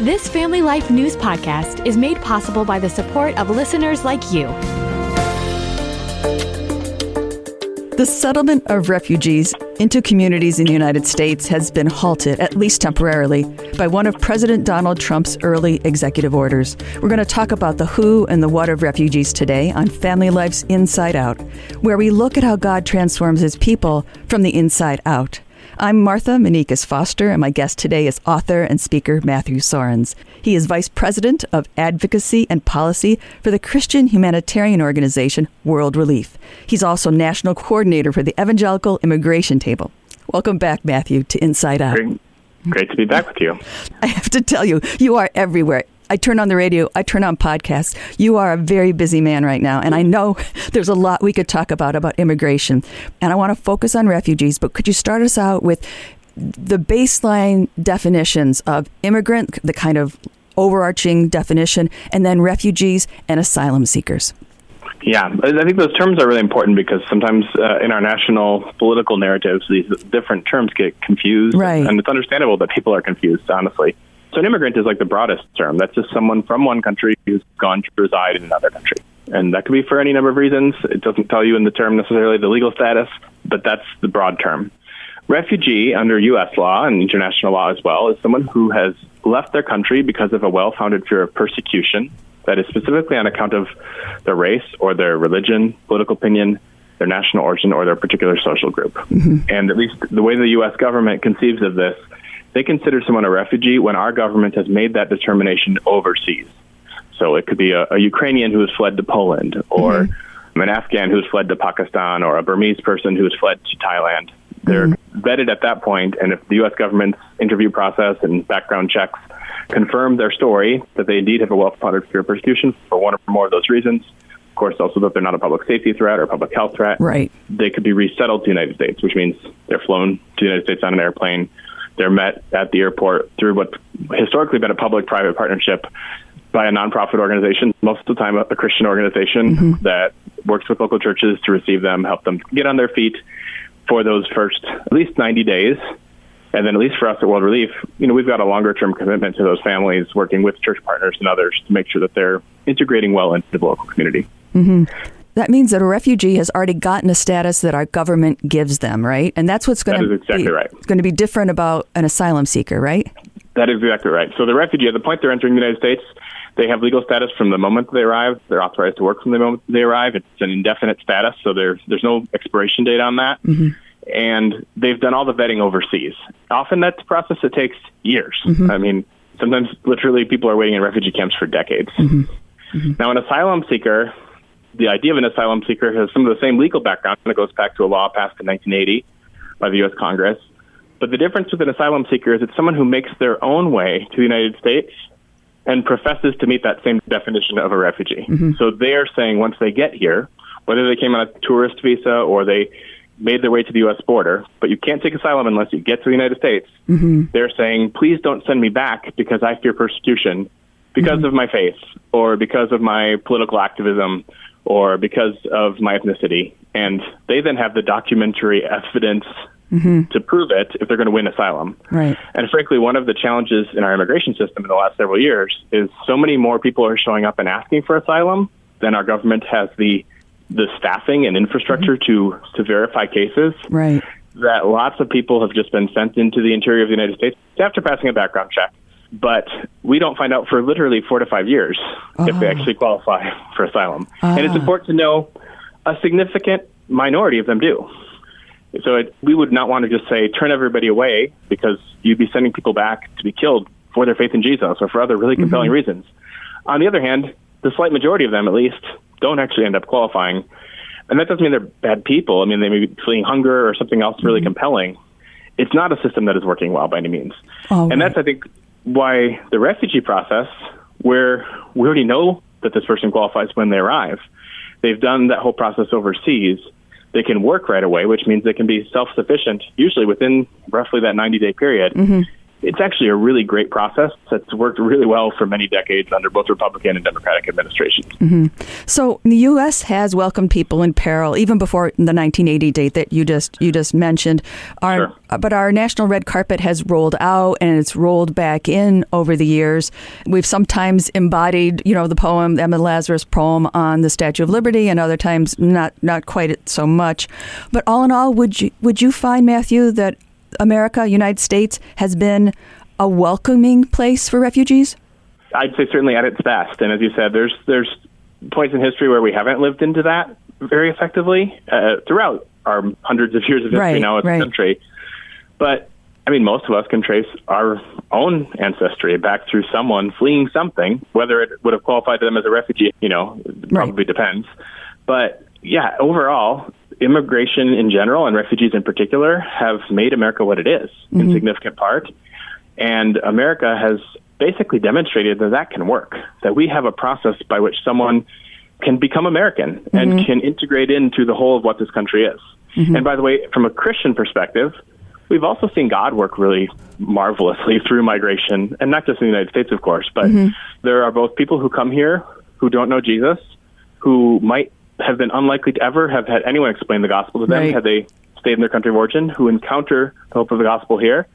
This Family Life News podcast is made possible by the support of listeners like you. The settlement of refugees into communities in the United States has been halted, at least temporarily, by one of President Donald Trump's early executive orders. We're going to talk about the who and the what of refugees today on Family Life's Inside Out, where we look at how God transforms his people from the inside out. I'm Martha Manikas-Foster, and my guest today is author and speaker Matthew Soerens. He is Vice President of Advocacy and Policy for the Christian humanitarian organization World Relief. He's also National Coordinator for the Evangelical Immigration Table. Welcome back, Matthew, to Inside Out. Great to be back with you. I have to tell you, you are everywhere. I turn on the radio, I turn on podcasts. You are a very busy man right now, and I know there's a lot we could talk about immigration. And I want to focus on refugees, but could you start us out with the baseline definitions of immigrant, the kind of overarching definition, and then refugees and asylum seekers? Yeah, I think those terms are really important because sometimes in our national political narratives, these different terms get confused. Right. And it's understandable that people are confused, honestly. So an immigrant is like the broadest term. That's just someone from one country who's gone to reside in another country. And that could be for any number of reasons. It doesn't tell you in the term necessarily the legal status, but that's the broad term. Refugee under U.S. law and international law as well is someone who has left their country because of a well-founded fear of persecution that is specifically on account of their race or their religion, political opinion, their national origin, or their particular social group. Mm-hmm. And at least the way the U.S. government conceives of this, they consider someone a refugee when our government has made that determination overseas. So it could be a Ukrainian who has fled to Poland, or an Afghan who has fled to Pakistan, or a Burmese person who has fled to Thailand. They're vetted at that point, and if the U.S. government's interview process and background checks confirm their story, that they indeed have a well-founded fear of persecution for one or more of those reasons, of course also that they're not a public safety threat or a public health threat, right, they could be resettled to the United States, which means they're flown to the United States on an airplane. They're met at the airport through what's historically been a public-private partnership by a nonprofit organization, most of the time a Christian organization that works with local churches to receive them, help them get on their feet for those first at least 90 days. And then at least for us at World Relief, we've got a longer-term commitment to those families, working with church partners and others to make sure that they're integrating well into the local community. Mm-hmm. That means that a refugee has already gotten a status that our government gives them, right? And that's what's going to be different about an asylum seeker, right? That is exactly right. So the refugee, at the point they're entering the United States, they have legal status from the moment they arrive. They're authorized to work from the moment they arrive. It's an indefinite status, so there's no expiration date on that. Mm-hmm. And they've done all the vetting overseas. Often that's a process that takes years. Mm-hmm. I mean, sometimes literally people are waiting in refugee camps for decades. Mm-hmm. Mm-hmm. Now, an asylum seeker, the idea of an asylum seeker has some of the same legal background that goes back to a law passed in 1980 by the U.S. Congress. But the difference with an asylum seeker is it's someone who makes their own way to the United States and professes to meet that same definition of a refugee. Mm-hmm. So they're saying once they get here, whether they came on a tourist visa or they made their way to the U.S. border, but you can't take asylum unless you get to the United States, they're saying, please don't send me back because I fear persecution because of my faith or because of my political activism or because of my ethnicity. And they then have the documentary evidence to prove it if they're going to win asylum. Right. And frankly, one of the challenges in our immigration system in the last several years is so many more people are showing up and asking for asylum than our government has the staffing and infrastructure to verify cases. Right. That lots of people have just been sent into the interior of the United States after passing a background check. But we don't find out for literally 4 to 5 years if they actually qualify for asylum. And it's important to know a significant minority of them do. So we would not want to just say, turn everybody away because you'd be sending people back to be killed for their faith in Jesus or for other really compelling reasons. On the other hand, the slight majority of them, at least, don't actually end up qualifying. And that doesn't mean they're bad people. I mean, they may be fleeing hunger or something else really compelling. It's not a system that is working well by any means. And that's, I think, why the refugee process, where we already know that this person qualifies when they arrive, they've done that whole process overseas, they can work right away, which means they can be self-sufficient, usually within roughly that 90-day period. it's actually a really great process that's worked really well for many decades under both Republican and Democratic administrations. Mm-hmm. So the U.S. has welcomed people in peril even before the 1980 date that you just mentioned. Sure. But our national red carpet has rolled out and it's rolled back in over the years. We've sometimes embodied, the poem, the Emma Lazarus poem on the Statue of Liberty, and other times not quite so much. But all in all, would you find, Matthew, that America, United States, has been a welcoming place for refugees? I'd say certainly at its best. And as you said, there's points in history where we haven't lived into that very effectively throughout our hundreds of years of history now as a country. But, most of us can trace our own ancestry back through someone fleeing something. Whether it would have qualified them as a refugee, probably depends. But, yeah, overall, immigration in general and refugees in particular have made America what it is in significant part. And America has basically demonstrated that can work, that we have a process by which someone can become American and can integrate into the whole of what this country is. And by the way, from a Christian perspective, we've also seen God work really marvelously through migration, and not just in the United States, of course, but there are both people who come here who don't know Jesus, who might have been unlikely to ever have had anyone explain the gospel to them had they stayed in their country of origin, who encounter the hope of the gospel here.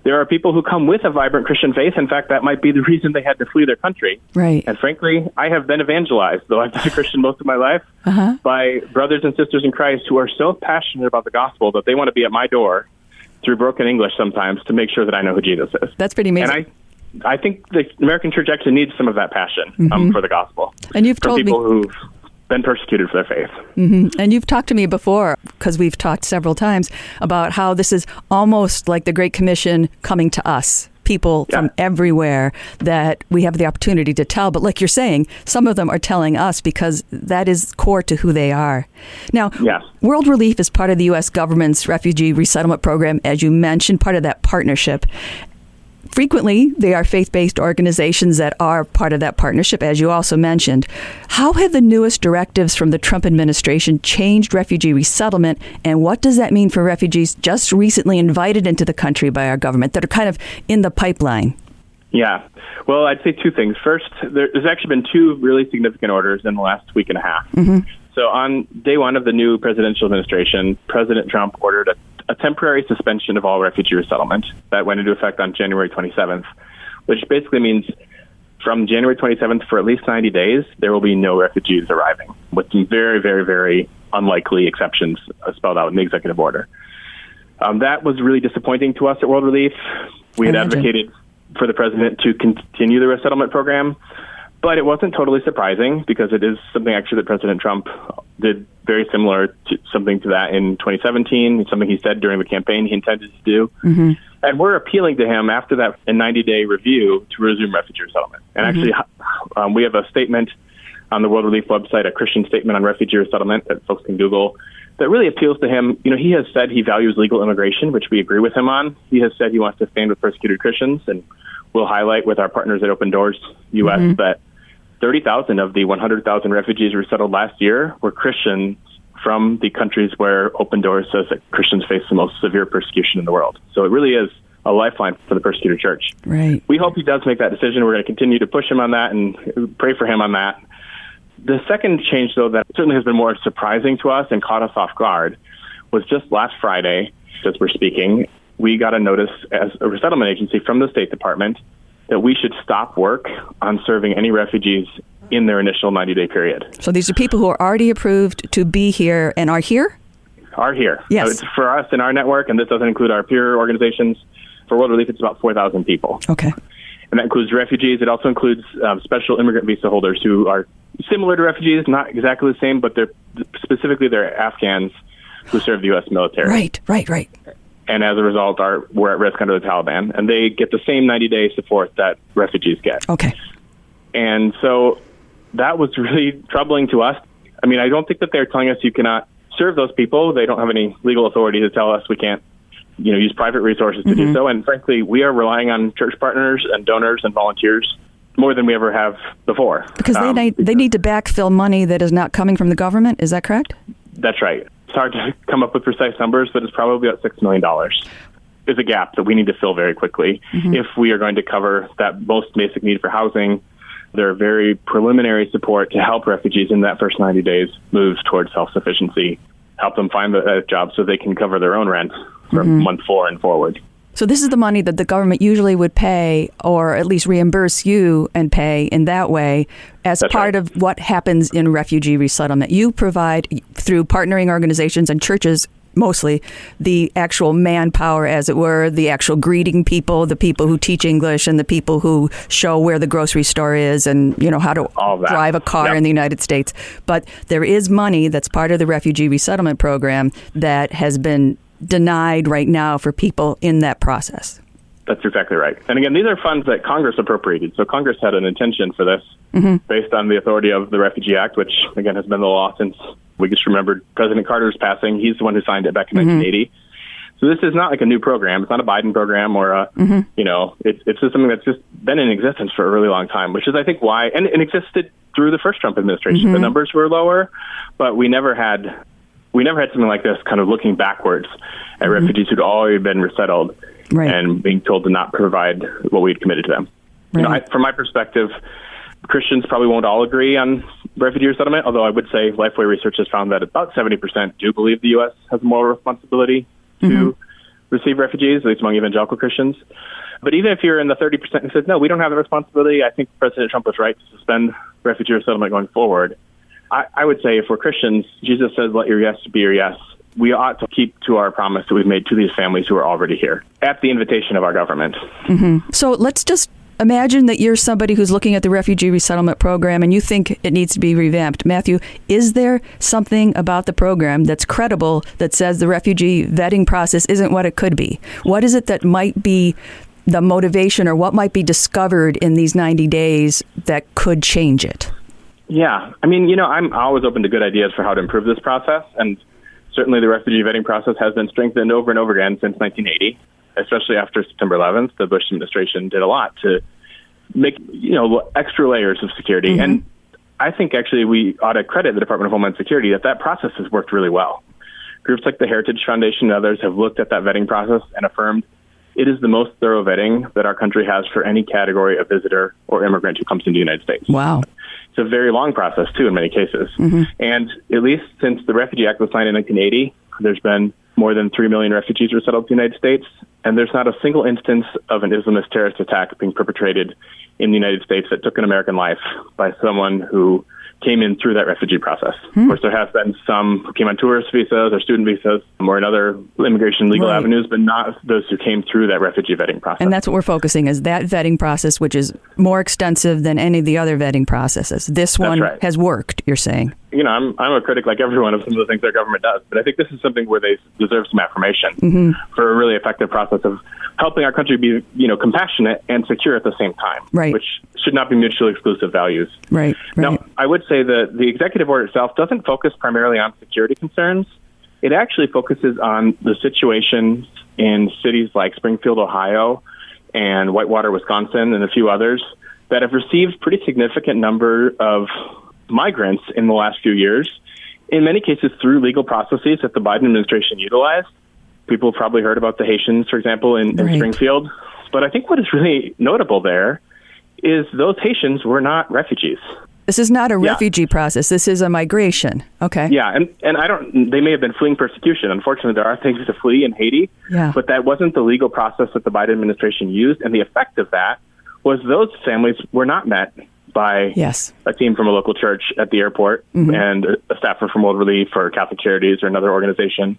There are people who come with a vibrant Christian faith. In fact, that might be the reason they had to flee their country. Right. And frankly, I have been evangelized, though I've been a Christian most of my life, by brothers and sisters in Christ who are so passionate about the gospel that they want to be at my door through broken English sometimes to make sure that I know who Jesus is. That's pretty amazing. And I think the American church actually needs some of that passion for the gospel. And you've told people who've been persecuted for their faith. And you've talked to me before, because we've talked several times, about how this is almost like the Great Commission coming to us, people from everywhere that we have the opportunity to tell. But like you're saying, some of them are telling us because that is core to who they are. Now, World Relief is part of the U.S. government's refugee resettlement program, as you mentioned, part of that partnership. Frequently, they are faith-based organizations that are part of that partnership, as you also mentioned. How have the newest directives from the Trump administration changed refugee resettlement, and what does that mean for refugees just recently invited into the country by our government that are kind of in the pipeline? Yeah. Well, I'd say two things. First, there's actually been two really significant orders in the last week and a half. So on day one of the new presidential administration, President Trump ordered a temporary suspension of all refugee resettlement that went into effect on January 27th, which basically means from January 27th for at least 90 days, there will be no refugees arriving, with some very, very, very unlikely exceptions spelled out in the executive order. That was really disappointing to us at World Relief. We had advocated for the president to continue the resettlement program, but it wasn't totally surprising because it is something actually that President Trump did very similar to something to that in 2017. It's something he said during the campaign he intended to do. And we're appealing to him after that 90-day review to resume refugee resettlement. And actually, we have a statement on the World Relief website, a Christian statement on refugee resettlement that folks can Google, that really appeals to him. He has said he values legal immigration, which we agree with him on. He has said he wants to stand with persecuted Christians, and we'll highlight with our partners at Open Doors U.S. that 30,000 of the 100,000 refugees resettled last year were Christians from the countries where Open Doors says that Christians face the most severe persecution in the world. So it really is a lifeline for the persecuted church. Right. We hope he does make that decision. We're going to continue to push him on that and pray for him on that. The second change, though, that certainly has been more surprising to us and caught us off guard was just last Friday, as we're speaking, we got a notice as a resettlement agency from the State Department that we should stop work on serving any refugees in their initial 90-day period. So these are people who are already approved to be here and are here? Are here. Yes. So it's for us in our network, and this doesn't include our peer organizations. For World Relief, it's about 4,000 people. Okay. And that includes refugees. It also includes special immigrant visa holders who are similar to refugees, not exactly the same, but specifically they're Afghans who serve the U.S. military. Right. And as a result, we're at risk under the Taliban. And they get the same 90-day support that refugees get. Okay. And so that was really troubling to us. I mean, I don't think that they're telling us you cannot serve those people. They don't have any legal authority to tell us we can't, use private resources to do so. And frankly, we are relying on church partners and donors and volunteers more than we ever have before. Because they need to backfill money that is not coming from the government. Is that correct? That's right. It's hard to come up with precise numbers, but it's probably about $6 million. is a gap that we need to fill very quickly if we are going to cover that most basic need for housing. There are very preliminary support to help refugees in that first 90 days move towards self-sufficiency, help them find a job so they can cover their own rent from month 4 and forward. So this is the money that the government usually would pay, or at least reimburse you and pay in that way as part of what happens in refugee resettlement. You provide, through partnering organizations and churches mostly, the actual manpower, as it were, the actual greeting people, the people who teach English, and the people who show where the grocery store is and, how to drive a car in the United States. But there is money that's part of the refugee resettlement program that has been denied right now for people in that process. That's exactly right. And again, these are funds that Congress appropriated. So Congress had an intention for this based on the authority of the Refugee Act, which, again, has been the law since we just remembered President Carter's passing. He's the one who signed it back in 1980. So this is not like a new program. It's not a Biden program or, it's just something that's just been in existence for a really long time, which is, I think, why, and it existed through the first Trump administration. The numbers were lower, but we never had something like this kind of looking backwards at refugees who'd already been resettled and being told to not provide what we had committed to them. From my perspective, Christians probably won't all agree on refugee resettlement, although I would say Lifeway Research has found that about 70% do believe the U.S. has a moral responsibility to receive refugees, at least among evangelical Christians. But even if you're in the 30% who says, no, we don't have the responsibility, I think President Trump was right to suspend refugee resettlement going forward. I would say if we're Christians, Jesus says, let your yes be your yes. We ought to keep to our promise that we've made to these families who are already here at the invitation of our government. So let's just imagine that you're somebody who's looking at the refugee resettlement program and you think it needs to be revamped. Matthew, is there something about the program that's credible that says the refugee vetting process isn't what it could be? What is it that might be the motivation, or what might be discovered in these 90 days that could change it? Yeah. I mean, I'm always open to good ideas for how to improve this process. And certainly the refugee vetting process has been strengthened over and over again since 1980, especially after September 11th. The Bush administration did a lot to make, extra layers of security. And I think actually we ought to credit the Department of Homeland Security that process has worked really well. Groups like the Heritage Foundation and others have looked at that vetting process and affirmed it is the most thorough vetting that our country has for any category of visitor or immigrant who comes into the United States. Wow. It's a very long process, too, in many cases. And at least since the Refugee Act was signed in 1980, there's been more than 3 million refugees resettled in the United States. And there's not a single instance of an Islamist terrorist attack being perpetrated in the United States that took an American life by someone who came in through that refugee process. Of course, there have been some who came on tourist visas or student visas or in other immigration legal avenues, but not those who came through that refugee vetting process. And that's what we're focusing is that vetting process, which is more extensive than any of the other vetting processes. This one has worked, you're saying. I'm a critic like everyone of some of the things our government does, but I think this is something where they deserve some affirmation for a really effective process of helping our country be, compassionate and secure at the same time, which should not be mutually exclusive values. Now, I would say that the executive order itself doesn't focus primarily on security concerns. It actually focuses on the situation in cities like Springfield, Ohio, and Whitewater, Wisconsin, and a few others that have received pretty significant number of migrants in the last few years, in many cases through legal processes that the Biden administration utilized. People have probably heard about the Haitians, for example, in Springfield. But I think what is really notable there is those Haitians were not refugees. This is not a refugee process. This is a migration. Okay. Yeah, and they may have been fleeing persecution. Unfortunately, there are things to flee in Haiti, but that wasn't the legal process that the Biden administration used. And the effect of that was those families were not met by a team from a local church at the airport and a staffer from World Relief or Catholic Charities or another organization.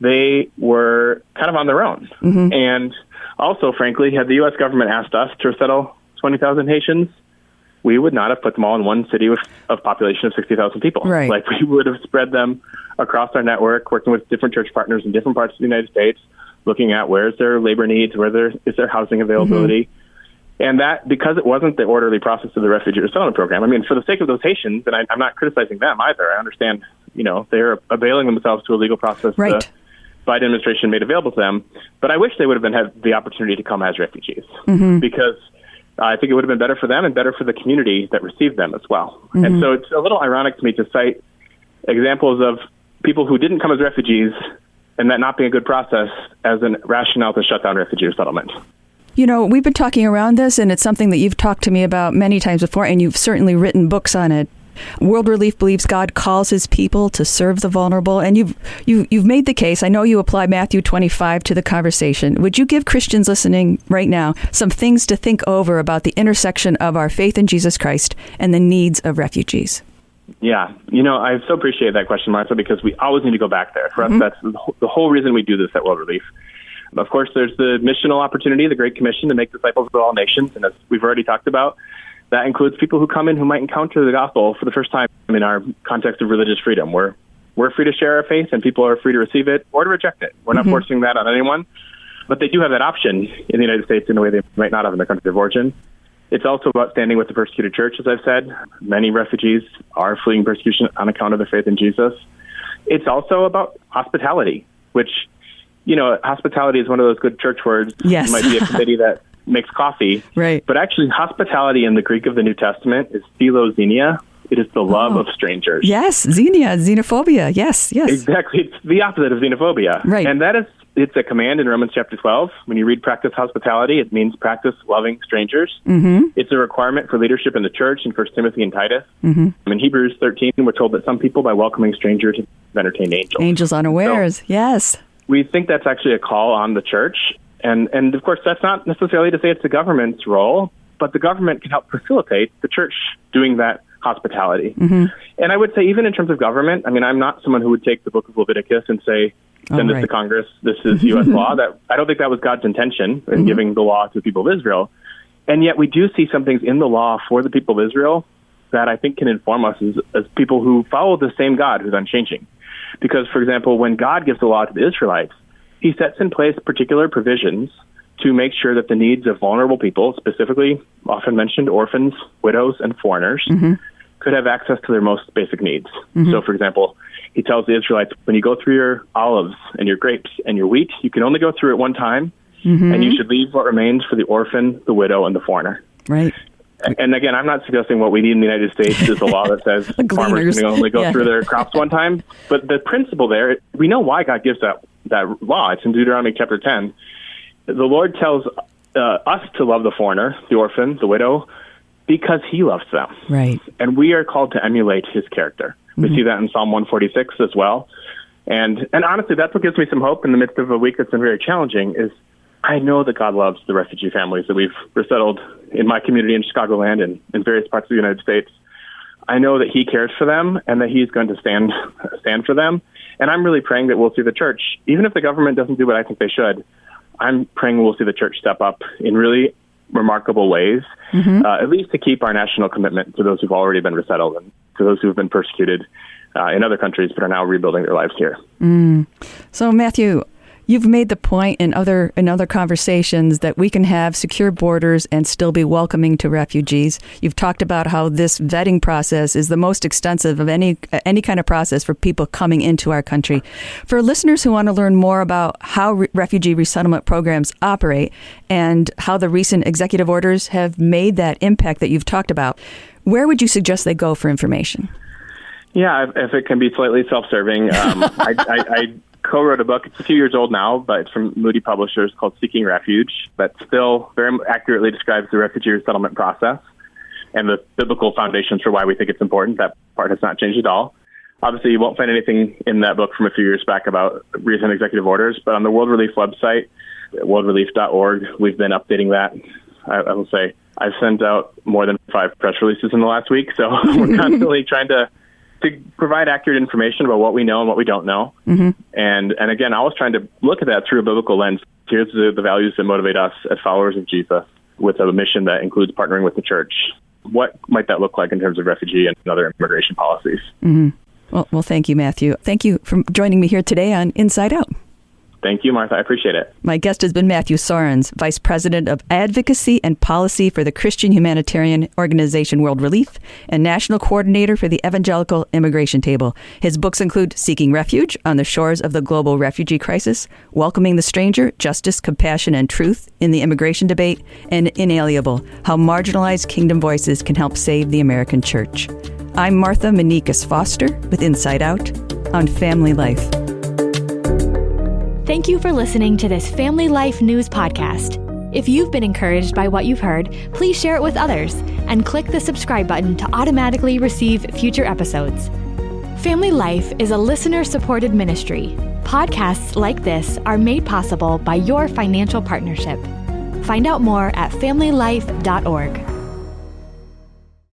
They were kind of on their own. And also, frankly, had the U.S. government asked us to resettle 20,000 Haitians, we would not have put them all in one city with a population of 60,000 people. Like, we would have spread them across our network, working with different church partners in different parts of the United States, looking at where's their labor needs, is their housing availability. And that, because it wasn't the orderly process of the refugee resettlement program, I mean, for the sake of those Haitians, and I'm not criticizing them either, I understand, they're availing themselves to a legal process the Biden administration made available to them, but I wish they would have had the opportunity to come as refugees, because I think it would have been better for them and better for the community that received them as well. And so it's a little ironic to me to cite examples of people who didn't come as refugees and that not being a good process as a rationale to shut down refugee resettlement. You know, we've been talking around this, and it's something that you've talked to me about many times before, and you've certainly written books on it. World Relief believes God calls his people to serve the vulnerable, and you've made the case. I know you apply Matthew 25 to the conversation. Would you give Christians listening right now some things to think over about the intersection of our faith in Jesus Christ and the needs of refugees? Yeah, I so appreciate that question, Martha, because we always need to go back there. For us, that's the whole reason we do this at World Relief. Of course, there's the missional opportunity, the Great Commission to make disciples of all nations, and as we've already talked about, that includes people who come in who might encounter the gospel for the first time in our context of religious freedom. We're free to share our faith, and people are free to receive it or to reject it. We're not forcing that on anyone, but they do have that option in the United States in a way they might not have in their country of origin. It's also about standing with the persecuted church, as I've said. Many refugees are fleeing persecution on account of their faith in Jesus. It's also about hospitality, which, hospitality is one of those good church words. Yes. It might be a committee that makes coffee. Right. But actually, hospitality in the Greek of the New Testament is philoxenia. It is the love of strangers. Yes, xenia, xenophobia. Yes. Exactly. It's the opposite of xenophobia. Right. And it's a command in Romans chapter 12. When you read practice hospitality, it means practice loving strangers. It's a requirement for leadership in the church in 1 Timothy and Titus. In Hebrews 13, we're told that some people, by welcoming strangers, have entertained angels. Angels unawares, so, yes. We think that's actually a call on the church. And of course, that's not necessarily to say it's the government's role, but the government can help facilitate the church doing that hospitality. And I would say, even in terms of government, I'm not someone who would take the book of Leviticus and say, send this to Congress, this is U.S. law. I don't think that was God's intention in giving the law to the people of Israel. And yet we do see some things in the law for the people of Israel that I think can inform us as people who follow the same God who's unchanging. Because, for example, when God gives the law to the Israelites, he sets in place particular provisions to make sure that the needs of vulnerable people, specifically often mentioned orphans, widows, and foreigners, could have access to their most basic needs. So, for example, he tells the Israelites, when you go through your olives and your grapes and your wheat, you can only go through it one time, and you should leave what remains for the orphan, the widow, and the foreigner. Right. And again, I'm not suggesting what we need in the United States is a law that says farmers can only go through their crops one time. But the principle there, we know why God gives that law. It's in Deuteronomy chapter 10. The Lord tells us to love the foreigner, the orphan, the widow, because he loves them. Right. And we are called to emulate his character. We see that in Psalm 146 as well. And honestly, that's what gives me some hope in the midst of a week that's been very challenging is I know that God loves the refugee families that we've resettled in my community in Chicagoland and in various parts of the United States. I know that he cares for them and that he's going to stand for them. And I'm really praying that we'll see the church, even if the government doesn't do what I think they should, I'm praying we'll see the church step up in really remarkable ways, at least to keep our national commitment to those who've already been resettled and to those who've been persecuted in other countries but are now rebuilding their lives here. So, Matthew, you've made the point in other conversations that we can have secure borders and still be welcoming to refugees. You've talked about how this vetting process is the most extensive of any kind of process for people coming into our country. For listeners who want to learn more about how refugee resettlement programs operate and how the recent executive orders have made that impact that you've talked about, where would you suggest they go for information? Yeah, if it can be slightly self-serving, I co-wrote a book. It's a few years old now, but it's from Moody Publishers called Seeking Refuge that still very accurately describes the refugee resettlement process and the biblical foundations for why we think it's important. That part has not changed at all. Obviously, you won't find anything in that book from a few years back about recent executive orders, but on the World Relief website, worldrelief.org, we've been updating that. I will say I've sent out more than 5 press releases in the last week, so we're constantly trying to provide accurate information about what we know and what we don't know. And again, I was trying to look at that through a biblical lens. Here's the values that motivate us as followers of Jesus with a mission that includes partnering with the church. What might that look like in terms of refugee and other immigration policies? Well, thank you, Matthew. Thank you for joining me here today on Inside Out. Thank you, Martha. I appreciate it. My guest has been Matthew Soerens, Vice President of Advocacy and Policy for the Christian humanitarian organization World Relief and National Coordinator for the Evangelical Immigration Table. His books include Seeking Refuge on the Shores of the Global Refugee Crisis, Welcoming the Stranger, Justice, Compassion, and Truth in the Immigration Debate, and Inalienable, How Marginalized Kingdom Voices Can Help Save the American Church. I'm Martha Manikas-Foster with Inside Out on Family Life. Thank you for listening to this Family Life News podcast. If you've been encouraged by what you've heard, please share it with others and click the subscribe button to automatically receive future episodes. Family Life is a listener-supported ministry. Podcasts like this are made possible by your financial partnership. Find out more at familylife.org.